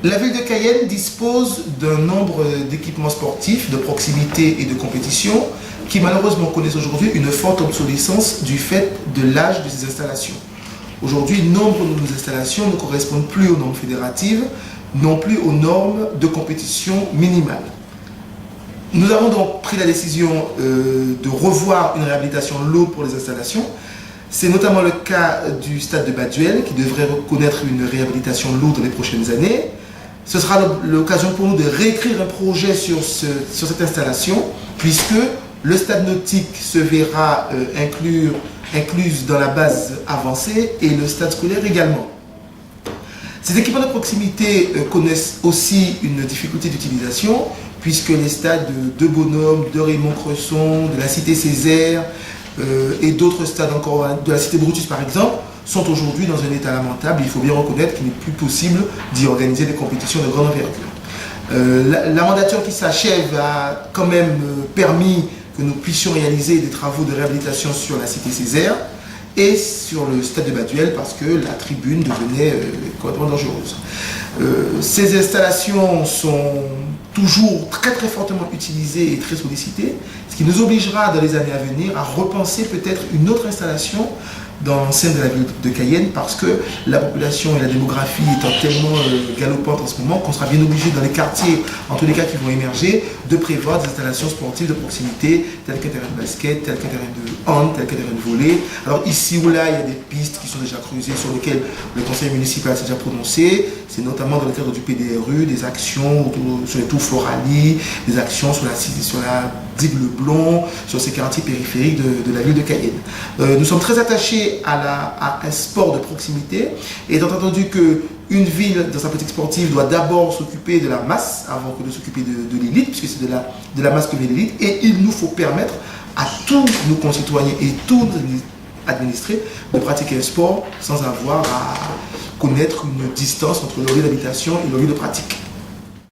La ville de Cayenne dispose d'un nombre d'équipements sportifs de proximité et de compétition qui malheureusement connaissent aujourd'hui une forte obsolescence du fait de l'âge de ces installations. Aujourd'hui, nombre de nos installations ne correspondent plus aux normes fédératives, non plus aux normes de compétition minimales. Nous avons donc pris la décision de revoir une réhabilitation lourde pour les installations. C'est notamment le cas du stade de Baduel qui devrait connaître une réhabilitation lourde dans les prochaines années. Ce sera l'occasion pour nous de réécrire un projet sur cette installation, puisque le stade nautique se verra incluse dans la base avancée et le stade scolaire également. Ces équipements de proximité connaissent aussi une difficulté d'utilisation, puisque les stades de Bonhomme, de Raymond-Cresson, de la Cité Césaire et d'autres stades encore, de la Cité Brutus par exemple, sont aujourd'hui dans un état lamentable. Il faut bien reconnaître qu'il n'est plus possible d'y organiser des compétitions de grande envergure. La mandature qui s'achève a quand même permis que nous puissions réaliser des travaux de réhabilitation sur la Cité Césaire et sur le stade de Baduel parce que la tribune devenait complètement dangereuse. Ces installations sont toujours très fortement utilisées et très sollicitées, ce qui nous obligera dans les années à venir à repenser peut-être une autre installation dans l'enceinte de la ville de Cayenne parce que la population et la démographie étant tellement galopantes en ce moment qu'on sera bien obligé dans les quartiers, en tous les cas qui vont émerger, de prévoir des installations sportives de proximité telles qu'un terrain de basket, tel qu'un terrain de hand, tel qu'un terrain de volley. Alors ici ou là, il y a des pistes qui sont déjà creusées sur lesquelles le conseil municipal s'est déjà prononcé. C'est notamment dans le cadre du PDRU, des actions sur les tours Floralie, des actions sur la Digue-le-Blond, sur ces quartiers périphériques de la ville de Cayenne. Nous sommes très attachés à un sport de proximité, et étant entendu qu'une ville, dans sa politique sportive, doit d'abord s'occuper de la masse avant que de s'occuper de l'élite, puisque c'est de la masse que vient l'élite, et il nous faut permettre à tous nos concitoyens et tous nos administrés de pratiquer un sport sans avoir à connaître une distance entre leur lieu d'habitation et leur lieu de pratique.